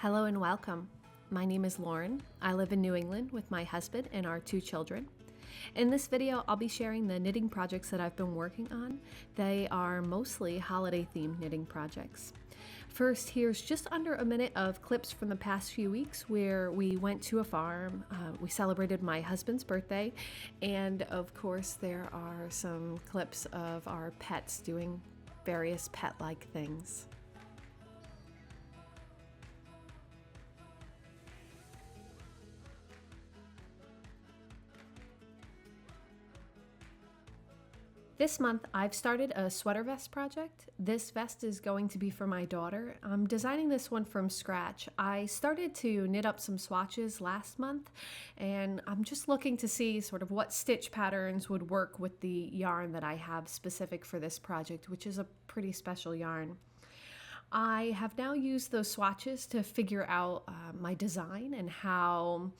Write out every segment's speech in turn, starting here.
Hello and welcome. My name is Lauren. I live in New England with my husband and our 2 children. In this video, I'll be sharing the knitting projects that I've been working on. They are mostly holiday-themed knitting projects. First, here's just under a minute of clips from the past few weeks where we went to a farm, we celebrated my husband's birthday, and of course there are some clips of our pets doing various pet-like things. This month, I've started a sweater vest project. This vest is going to be for my daughter. I'm designing this one from scratch. I started to knit up some swatches last month, and I'm just looking to see sort of what stitch patterns would work with the yarn that I have specific for this project, which is a pretty special yarn. I have now used those swatches to figure out my design and how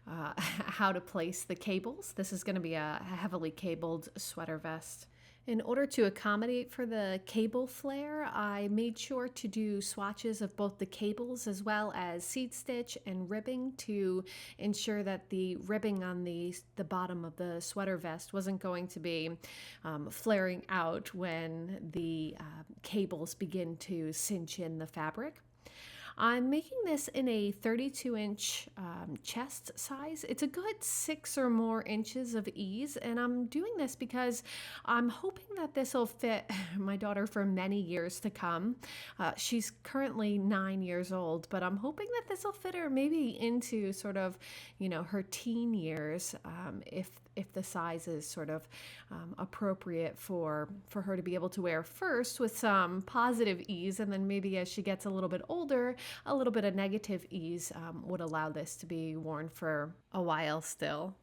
to place the cables. This is going to be a heavily cabled sweater vest. In order to accommodate for the cable flare, I made sure to do swatches of both the cables as well as seed stitch and ribbing to ensure that the ribbing on the bottom of the sweater vest wasn't going to be flaring out when the cables begin to cinch in the fabric. I'm making this in a 32-inch chest size. It's a good 6 or more inches of ease, and I'm doing this because I'm hoping that this will fit my daughter for many years to come. She's currently 9 years old, but I'm hoping that this will fit her maybe into sort of, her teen years, if the size is sort of appropriate for her to be able to wear first with some positive ease, and then maybe as she gets a little bit older, a little bit of negative ease would allow this to be worn for a while still.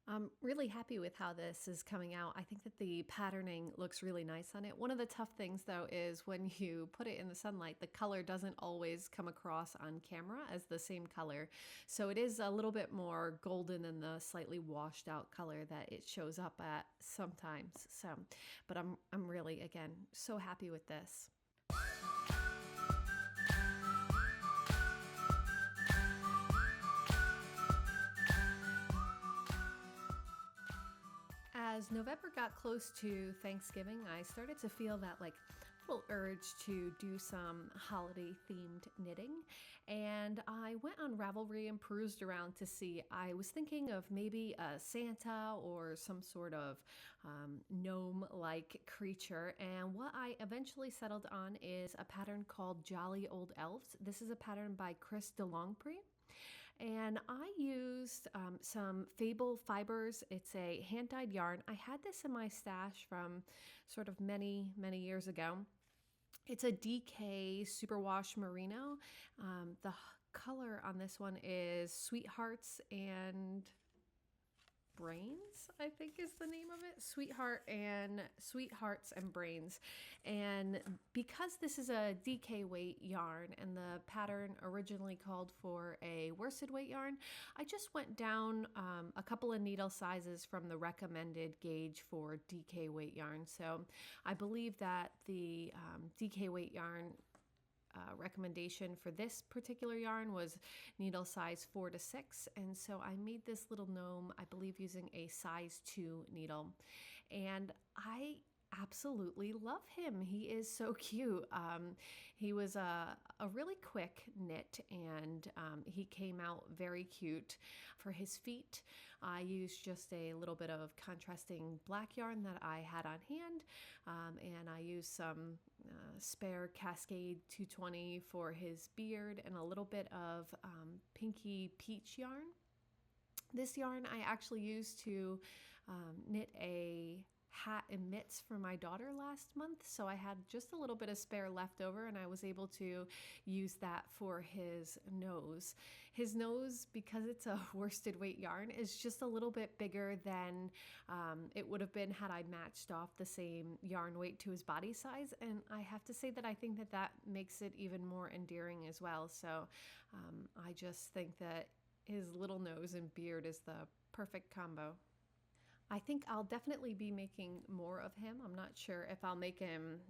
I'm really happy with how this is coming out. I think that the patterning looks really nice on it. One of the tough things though is when you put it in the sunlight, the color doesn't always come across on camera as the same color. So it is a little bit more golden than the slightly washed out color that it shows up at sometimes. But I'm really, again, so happy with this. As November got close to Thanksgiving, I started to feel that little urge to do some holiday themed knitting, and I went on Ravelry and perused around to see. I was thinking of maybe a Santa or some sort of gnome-like creature, and what I eventually settled on is a pattern called Jolly Old Elves. This is a pattern by Chris de Longpre. And I used some Fable fibers. It's a hand-dyed yarn. I had this in my stash from sort of many years ago. It's a DK Superwash Merino. The color on this one is Sweethearts and Brains, I think is the name of it. Sweehearts and Brains. And because this is a DK weight yarn and the pattern originally called for a worsted weight yarn, I just went down a couple of needle sizes from the recommended gauge for DK weight yarn. So I believe that the DK weight yarn recommendation for this particular yarn was needle size 4 to 6, and so I made this little gnome, I believe, using a size 2 needle, and I absolutely love him. He is so cute. He was a really quick knit, and he came out very cute. For his feet, I used just a little bit of contrasting black yarn that I had on hand, and I used some spare Cascade 220 for his beard and a little bit of pinky peach yarn. This yarn I actually used to knit a hat and mitts for my daughter last month, so I had just a little bit of spare left over, and I was able to use that for his nose. His nose, because it's a worsted weight yarn, is just a little bit bigger than it would have been had I matched off the same yarn weight to his body size, and I have to say that I think that that makes it even more endearing as well. So I just think that his little nose and beard is the perfect combo. I think I'll definitely be making more of him. I'm not sure if I'll make him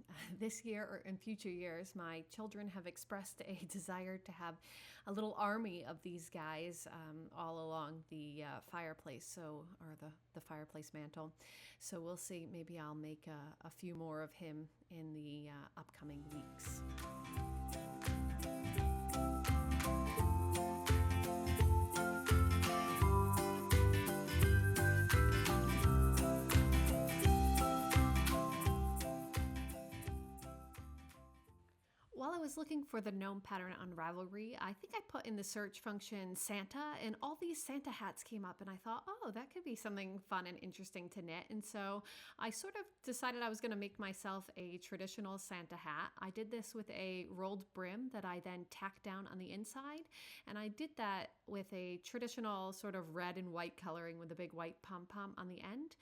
this year or in future years. My children have expressed a desire to have a little army of these guys all along the fireplace, or the fireplace mantle. So we'll see. Maybe I'll make a few more of him in the upcoming weeks. While I was looking for the gnome pattern on Ravelry, I think I put in the search function Santa, and all these Santa hats came up, and I thought, oh, that could be something fun and interesting to knit. And so I sort of decided I was going to make myself a traditional Santa hat. I did this with a rolled brim that I then tacked down on the inside, and I did that with a traditional sort of red and white coloring with a big white pom-pom on the end.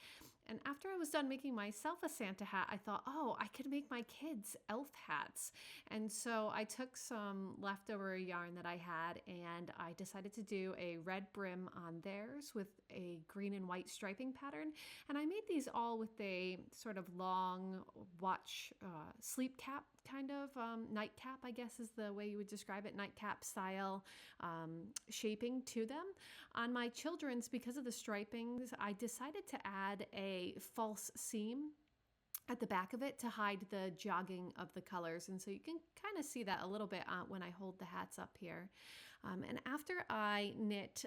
And after I was done making myself a Santa hat, I thought, oh, I could make my kids elf hats. And so I took some leftover yarn that I had, and I decided to do a red brim on theirs with a green and white striping pattern. And I made these all with a sort of long watch sleep cap kind of nightcap, I guess is the way you would describe it, nightcap style shaping to them. On my children's, because of the stripings, I decided to add a false seam at the back of it to hide the jogging of the colors. And so you can kind of see that a little bit when I hold the hats up here. And after I knit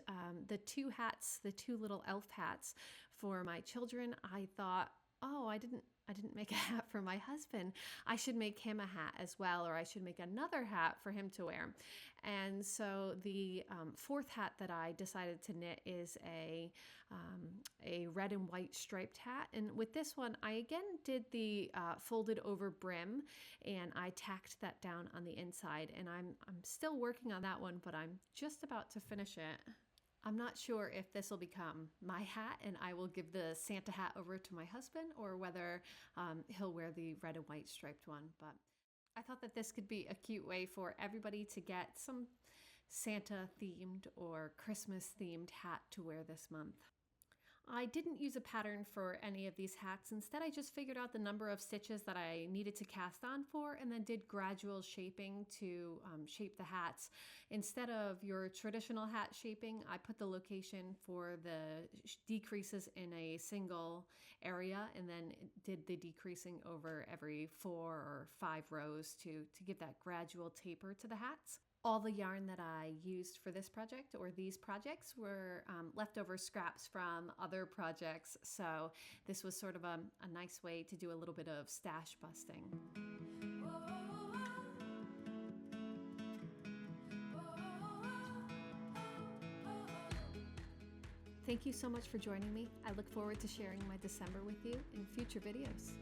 the two hats, the two little elf hats for my children, I thought, oh, I didn't make a hat for my husband. I should make him a hat as well, or I should make another hat for him to wear. And so the fourth hat that I decided to knit is a red and white striped hat. And with this one, I again did the folded over brim, and I tacked that down on the inside. And I'm still working on that one, but I'm just about to finish it. I'm not sure if this will become my hat and I will give the Santa hat over to my husband, or whether he'll wear the red and white striped one. But I thought that this could be a cute way for everybody to get some Santa themed or Christmas themed hat to wear this month. I didn't use a pattern for any of these hats. Instead, I just figured out the number of stitches that I needed to cast on for, and then did gradual shaping to shape the hats. Instead of your traditional hat shaping, I put the location for the decreases in a single area, and then did the decreasing over every 4 or 5 rows to give that gradual taper to the hats. All the yarn that I used for this project, or these projects, were leftover scraps from other projects. So this was sort of a nice way to do a little bit of stash busting. Thank you so much for joining me. I look forward to sharing my December with you in future videos.